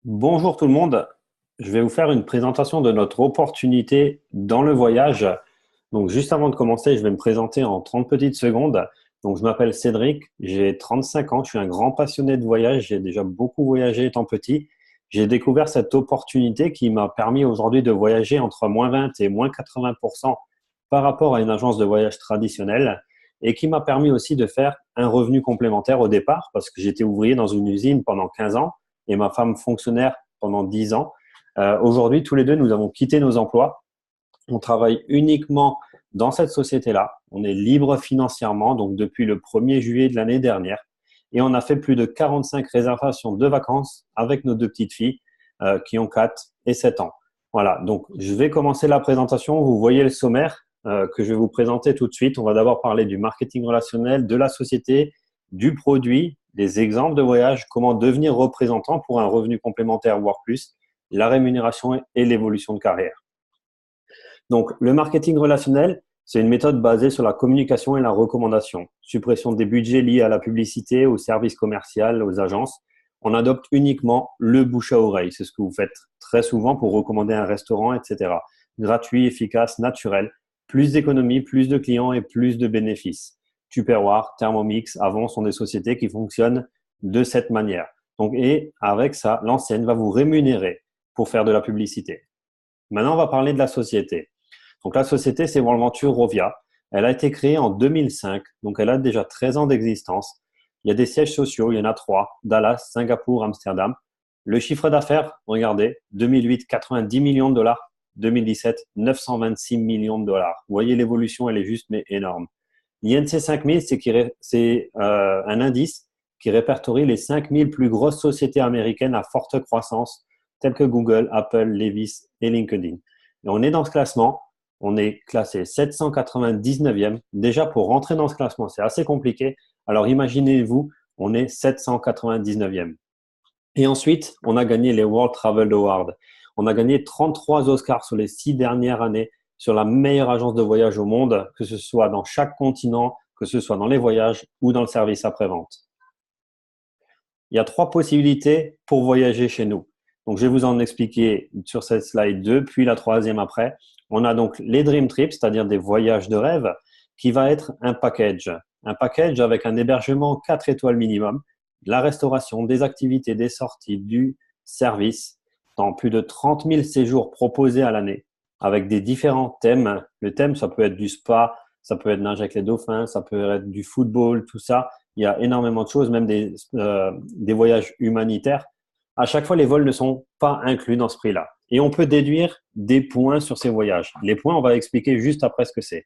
Bonjour tout le monde, je vais vous faire une présentation de notre opportunité dans le voyage. Donc juste avant de commencer, je vais me présenter en 30 petites secondes. Donc je m'appelle Cédric, j'ai 35 ans, je suis un grand passionné de voyage, j'ai déjà beaucoup voyagé étant petit. J'ai découvert cette opportunité qui m'a permis aujourd'hui de voyager entre -20 et -80% par rapport à une agence de voyage traditionnelle et qui m'a permis aussi de faire un revenu complémentaire au départ parce que j'étais ouvrier dans une usine pendant 15 ans et ma femme fonctionnaire pendant 10 ans. Aujourd'hui, tous les deux, nous avons quitté nos emplois. On travaille uniquement dans cette société-là. On est libre financièrement, donc depuis le 1er juillet de l'année dernière. Et on a fait plus de 45 réservations de vacances avec nos deux petites filles qui ont 4 et 7 ans. Voilà, donc je vais commencer la présentation. Vous voyez le sommaire que je vais vous présenter tout de suite. On va d'abord parler du marketing relationnel, de la société, du produit, des exemples de voyage, comment devenir représentant pour un revenu complémentaire, voire plus, la rémunération et l'évolution de carrière. Donc, le marketing relationnel, c'est une méthode basée sur la communication et la recommandation. Suppression des budgets liés à la publicité, aux services commerciaux, aux agences. On adopte uniquement le bouche à oreille. C'est ce que vous faites très souvent pour recommander un restaurant, etc. Gratuit, efficace, naturel. Plus d'économies, plus de clients et plus de bénéfices. Tupperware, Thermomix, Avon sont des sociétés qui fonctionnent de cette manière. Donc, et avec ça, l'enseigne va vous rémunérer pour faire de la publicité. Maintenant, on va parler de la société. Donc, la société, c'est Venture Rovia. Elle a été créée en 2005, donc elle a déjà 13 ans d'existence. Il y a des sièges sociaux, il y en a 3, Dallas, Singapour, Amsterdam. Le chiffre d'affaires, regardez, 2008, 90 millions de dollars. 2017, 926 millions de dollars. Vous voyez, l'évolution, elle est juste, mais énorme. L'INC 5000, c'est un indice qui répertorie les 5000 plus grosses sociétés américaines à forte croissance, telles que Google, Apple, Levi's et LinkedIn. Et on est dans ce classement, on est classé 799e. Déjà, pour rentrer dans ce classement, c'est assez compliqué. Alors imaginez-vous, on est 799e. Et ensuite, on a gagné les World Travel Awards. On a gagné 33 Oscars sur les 6 dernières années sur la meilleure agence de voyage au monde, que ce soit dans chaque continent, que ce soit dans les voyages ou dans le service après-vente. Il y a 3 possibilités pour voyager chez nous. Donc, je vais vous en expliquer sur cette slide 2, puis la troisième après. On a donc les Dream Trips, c'est-à-dire des voyages de rêve, qui va être un package. Un package avec un hébergement 4 étoiles minimum, de la restauration, des activités, des sorties, du service, dans plus de 30 000 séjours proposés à l'année, avec des différents thèmes. Le thème, ça peut être du spa, ça peut être nager avec les dauphins, ça peut être du football, tout ça. Il y a énormément de choses, même des voyages humanitaires. À chaque fois, les vols ne sont pas inclus dans ce prix-là. Et on peut déduire des points sur ces voyages. Les points, on va expliquer juste après ce que c'est.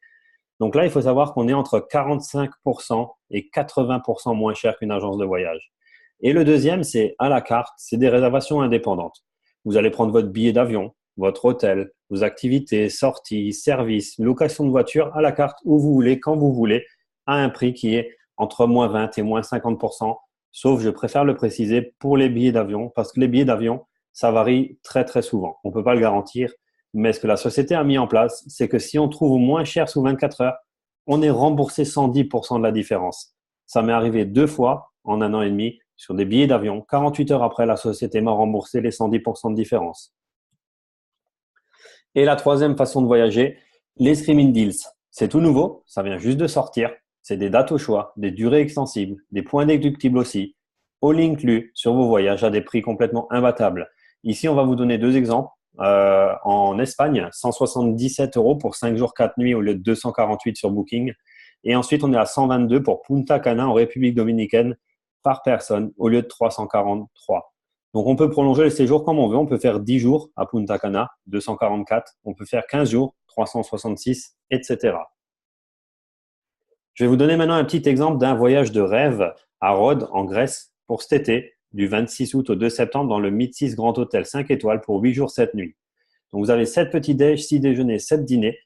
Donc là, il faut savoir qu'on est entre 45% et 80% moins cher qu'une agence de voyage. Et le deuxième, c'est à la carte, c'est des réservations indépendantes. Vous allez prendre votre billet d'avion, votre hôtel, vos activités, sorties, services, location de voiture à la carte où vous voulez, quand vous voulez, à un prix qui est entre -20 et -50%. Sauf, je préfère le préciser, pour les billets d'avion, parce que les billets d'avion, ça varie très très souvent. On ne peut pas le garantir. Mais ce que la société a mis en place, c'est que si on trouve moins cher sous 24 heures, on est remboursé 110% de la différence. Ça m'est arrivé 2 fois en un an et demi sur des billets d'avion. 48 heures après, la société m'a remboursé les 110% de différence. Et la troisième façon de voyager, les streaming deals. C'est tout nouveau, ça vient juste de sortir. C'est des dates au choix, des durées extensibles, des points déductibles aussi. All inclus sur vos voyages à des prix complètement imbattables. Ici, on va vous donner 2 exemples. En Espagne, 177 euros pour 5 jours, 4 nuits au lieu de 248 sur Booking. Et ensuite, on est à 122 pour Punta Cana en République dominicaine par personne au lieu de 343. Donc, on peut prolonger le séjour comme on veut. On peut faire 10 jours à Punta Cana, 244. On peut faire 15 jours, 366, etc. Je vais vous donner maintenant un petit exemple d'un voyage de rêve à Rhodes, en Grèce, pour cet été, du 26 août au 2 septembre, dans le Mytsis Grand Hôtel 5 étoiles pour 8 jours, 7 nuits. Donc, vous avez 7 petits déj, 6 déjeuners, 7 dîners,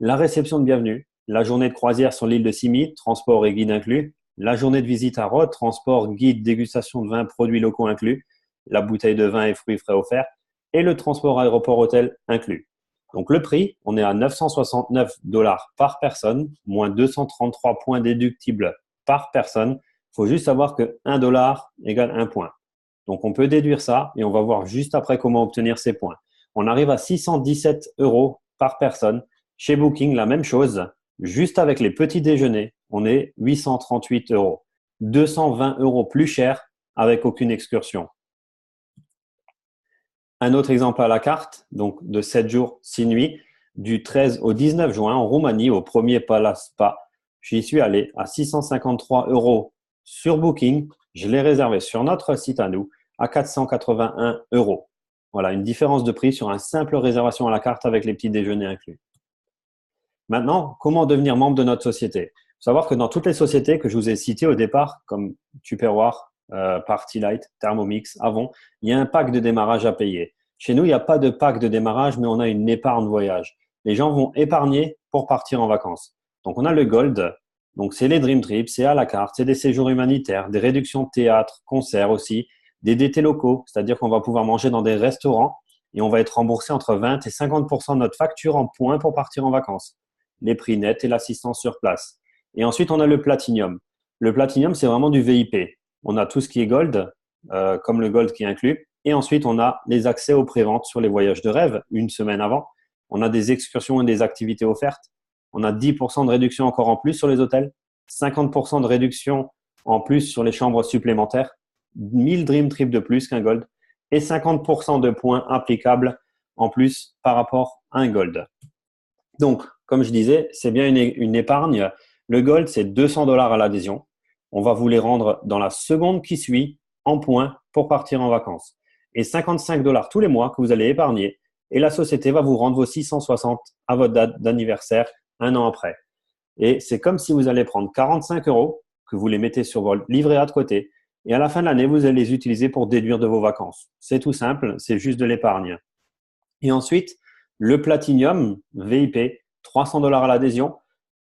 la réception de bienvenue, la journée de croisière sur l'île de Simi, transport et guide inclus, la journée de visite à Rhodes, transport, guide, dégustation de vins, produits locaux inclus, la bouteille de vin et fruits frais offerts, et le transport aéroport-hôtel inclus. Donc le prix, on est à 969 dollars par personne, moins 233 points déductibles par personne. Il faut juste savoir que 1 dollar égale 1 point. Donc, on peut déduire ça et on va voir juste après comment obtenir ces points. On arrive à 617 € par personne. Chez Booking, la même chose. Juste avec les petits déjeuners, on est 838 €. 220 € plus cher avec aucune excursion. Un autre exemple à la carte, donc de 7 jours, 6 nuits, du 13 au 19 juin en Roumanie, au premier Palace Spa. J'y suis allé à 653 € sur Booking. Je l'ai réservé sur notre site à nous à 481 €. Voilà, une différence de prix sur une simple réservation à la carte avec les petits déjeuners inclus. Maintenant, comment devenir membre de notre société? Il faut savoir que dans toutes les sociétés que je vous ai citées au départ, comme Tupperware, Partylight, Thermomix, Avon, il y a un pack de démarrage à payer. Chez nous, il n'y a pas de pack de démarrage, mais on a une épargne voyage. Les gens vont épargner pour partir en vacances. Donc, on a le Gold. Donc, c'est les Dream Trips, c'est à la carte, c'est des séjours humanitaires, des réductions de théâtre, concerts aussi, des DT locaux, c'est-à-dire qu'on va pouvoir manger dans des restaurants et on va être remboursé entre 20 et 50% de notre facture en points pour partir en vacances. Les prix nets et l'assistance sur place. Et ensuite, on a le Platinum. Le Platinum, c'est vraiment du VIP. On a tout ce qui est Gold, comme le Gold qui est inclus. Et ensuite, on a les accès aux préventes sur les voyages de rêve une semaine avant. On a des excursions et des activités offertes. On a 10% de réduction encore en plus sur les hôtels, 50% de réduction en plus sur les chambres supplémentaires, 1000 Dream Trips de plus qu'un Gold et 50% de points applicables en plus par rapport à un Gold. Donc, comme je disais, c'est bien une épargne. Le Gold, c'est 200 $ à l'adhésion. On va vous les rendre dans la seconde qui suit en points pour partir en vacances. Et 55 $ tous les mois que vous allez épargner. Et la société va vous rendre vos 660 à votre date d'anniversaire un an après. Et c'est comme si vous allez prendre 45 € que vous les mettez sur votre livret A de côté. Et à la fin de l'année, vous allez les utiliser pour déduire de vos vacances. C'est tout simple, c'est juste de l'épargne. Et ensuite, le Platinum VIP, 300 $ à l'adhésion.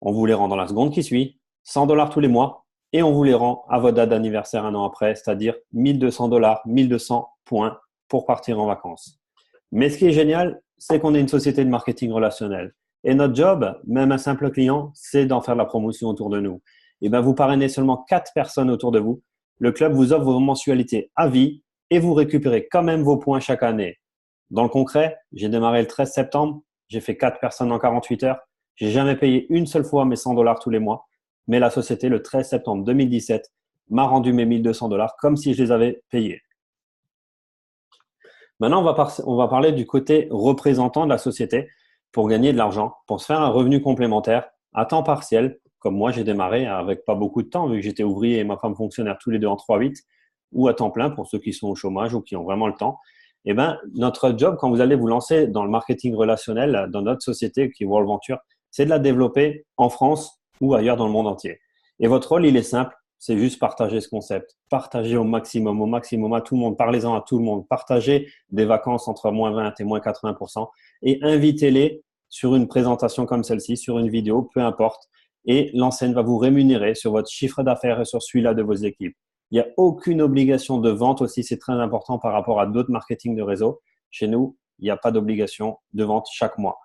On vous les rend dans la seconde qui suit, 100 $ tous les mois. Et on vous les rend à votre date d'anniversaire un an après, c'est-à-dire 1200 $, 1200 points pour partir en vacances. Mais ce qui est génial, c'est qu'on est une société de marketing relationnel. Et notre job, même un simple client, c'est d'en faire la promotion autour de nous. Et bien, vous parrainez seulement 4 personnes autour de vous. Le club vous offre vos mensualités à vie et vous récupérez quand même vos points chaque année. Dans le concret, j'ai démarré le 13 septembre. J'ai fait 4 personnes en 48 heures. J'ai jamais payé une seule fois mes 100 $ tous les mois. Mais la société, le 13 septembre 2017, m'a rendu mes 1200 $ comme si je les avais payés. Maintenant, on va parler du côté représentant de la société pour gagner de l'argent, pour se faire un revenu complémentaire à temps partiel, comme moi j'ai démarré avec pas beaucoup de temps, vu que j'étais ouvrier et ma femme fonctionnaire tous les deux en 3-8, ou à temps plein pour ceux qui sont au chômage ou qui ont vraiment le temps. Eh bien, notre job, quand vous allez vous lancer dans le marketing relationnel dans notre société qui est World Venture, c'est de la développer en France ou ailleurs dans le monde entier. Et votre rôle, il est simple, c'est juste partager ce concept. Partager au maximum à tout le monde. Parlez-en à tout le monde. Partagez des vacances entre moins 20 et moins 80% et invitez-les sur une présentation comme celle-ci, sur une vidéo, peu importe. Et l'enseigne va vous rémunérer sur votre chiffre d'affaires et sur celui-là de vos équipes. Il n'y a aucune obligation de vente aussi, c'est très important par rapport à d'autres marketing de réseau. Chez nous, il n'y a pas d'obligation de vente chaque mois.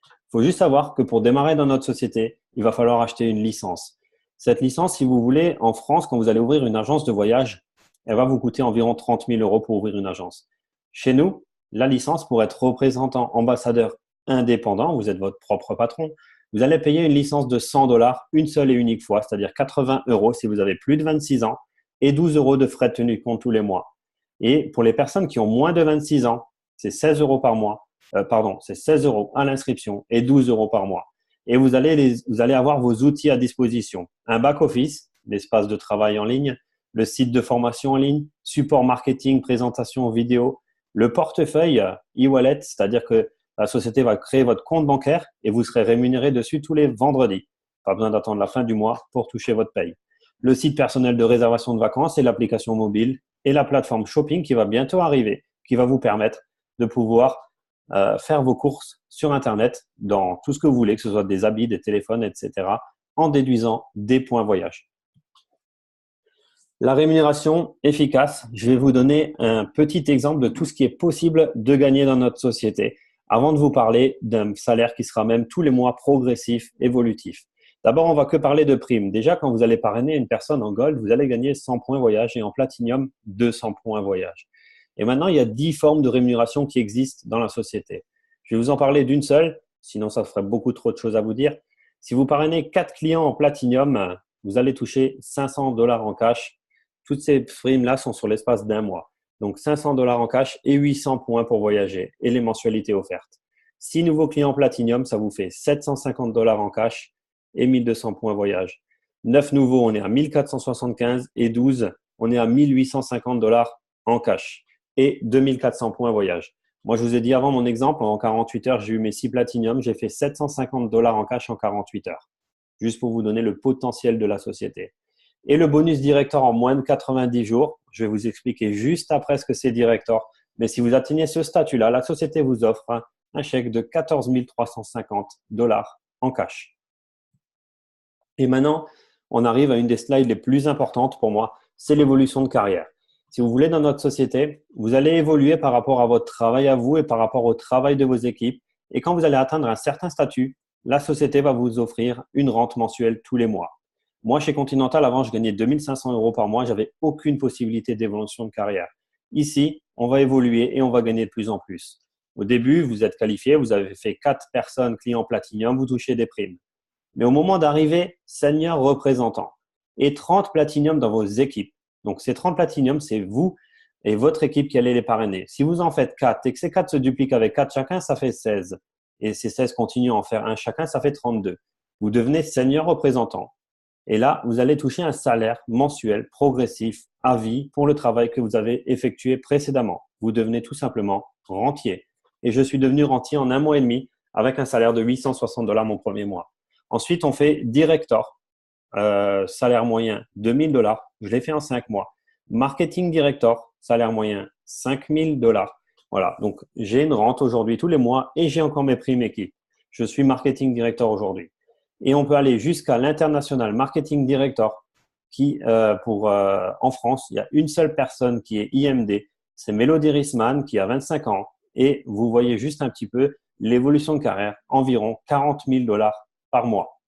Il faut juste savoir que pour démarrer dans notre société, il va falloir acheter une licence. Cette licence, si vous voulez, en France, quand vous allez ouvrir une agence de voyage, elle va vous coûter environ 30 000 € pour ouvrir une agence. Chez nous, la licence pour être représentant, ambassadeur indépendant, vous êtes votre propre patron, vous allez payer une licence de 100 $ une seule et unique fois, c'est-à-dire 80 € si vous avez plus de 26 ans et 12 € de frais de tenue de compte tous les mois. Et pour les personnes qui ont moins de 26 ans, c'est 16 € par mois. C'est 16 € à l'inscription et 12 € par mois. Et vous allez avoir vos outils à disposition. Un back-office, l'espace de travail en ligne, le site de formation en ligne, support marketing, présentation vidéo, le portefeuille e-wallet, c'est-à-dire que la société va créer votre compte bancaire et vous serez rémunéré dessus tous les vendredis. Pas besoin d'attendre la fin du mois pour toucher votre paye. Le site personnel de réservation de vacances et l'application mobile et la plateforme shopping qui va bientôt arriver, qui va vous permettre de pouvoir faire vos courses sur Internet dans tout ce que vous voulez, que ce soit des habits, des téléphones, etc., en déduisant des points voyage. La rémunération efficace, je vais vous donner un petit exemple de tout ce qui est possible de gagner dans notre société avant de vous parler d'un salaire qui sera même tous les mois progressif, évolutif. D'abord, on va que parler de primes. Déjà, quand vous allez parrainer une personne en gold, vous allez gagner 100 points voyage et en platinum, 200 points voyage. Et maintenant, il y a 10 formes de rémunération qui existent dans la société. Je vais vous en parler d'une seule, sinon ça ferait beaucoup trop de choses à vous dire. Si vous parrainez 4 clients en platinum, vous allez toucher 500 dollars en cash. Toutes ces primes-là sont sur l'espace d'un mois. Donc 500 dollars en cash et 800 points pour voyager et les mensualités offertes. 6 nouveaux clients platinum, ça vous fait 750 dollars en cash et 1200 points voyage. 9 nouveaux, on est à 1475 et 12, on est à 1850 dollars en cash et 2400 points voyage. Moi, je vous ai dit avant mon exemple, en 48 heures, j'ai eu mes 6 platinum, j'ai fait 750 dollars en cash en 48 heures, juste pour vous donner le potentiel de la société. Et le bonus director en moins de 90 jours, je vais vous expliquer juste après ce que c'est director. Mais si vous atteignez ce statut-là, la société vous offre un chèque de 14 350 dollars en cash. Et maintenant, on arrive à une des slides les plus importantes pour moi, c'est l'évolution de carrière. Si vous voulez dans notre société, vous allez évoluer par rapport à votre travail à vous et par rapport au travail de vos équipes. Et quand vous allez atteindre un certain statut, la société va vous offrir une rente mensuelle tous les mois. Moi, chez Continental, avant, je gagnais 2500 euros par mois. J'avais aucune possibilité d'évolution de carrière. Ici, on va évoluer et on va gagner de plus en plus. Au début, vous êtes qualifié, vous avez fait 4 personnes clients platinum, vous touchez des primes. Mais au moment d'arriver, senior représentant et 30 platinum dans vos équipes. Donc, ces 30 platinum, c'est vous et votre équipe qui allez les parrainer. Si vous en faites 4 et que ces 4 se dupliquent avec 4 chacun, ça fait 16. Et ces 16 continuent à en faire un chacun, ça fait 32. Vous devenez senior représentant. Et là, vous allez toucher un salaire mensuel progressif à vie pour le travail que vous avez effectué précédemment. Vous devenez tout simplement rentier. Et je suis devenu rentier en 1 mois et demi avec un salaire de 860 dollars mon premier mois. Ensuite, on fait director, salaire moyen 2000 dollars. Je l'ai fait en 5 mois. Marketing director, salaire moyen 5000 dollars. Voilà, donc j'ai une rente aujourd'hui tous les mois et j'ai encore mes primes équipes. Je suis marketing director aujourd'hui. Et on peut aller jusqu'à l'international marketing director qui, en France, il y a une seule personne qui est IMD, c'est Mélodie Risman qui a 25 ans. Et vous voyez juste un petit peu l'évolution de carrière, environ 40 000 dollars par mois.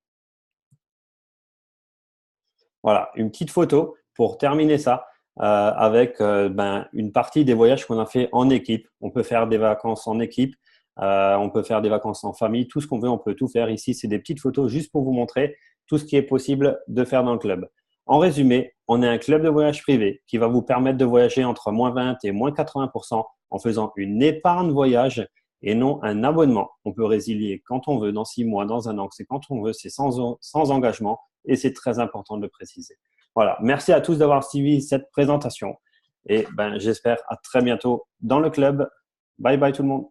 Voilà, une petite photo pour terminer ça avec une partie des voyages qu'on a fait en équipe. On peut faire des vacances en équipe, on peut faire des vacances en famille, tout ce qu'on veut, on peut tout faire. Ici, c'est des petites photos juste pour vous montrer tout ce qui est possible de faire dans le club. En résumé, on est un club de voyage privé qui va vous permettre de voyager entre moins 20 et moins 80% en faisant une épargne voyage et non un abonnement. On peut résilier quand on veut, dans 6 mois, dans un an, c'est quand on veut, c'est sans engagement et c'est très important de le préciser. Voilà, merci à tous d'avoir suivi cette présentation et j'espère à très bientôt dans le club. Bye bye tout le monde.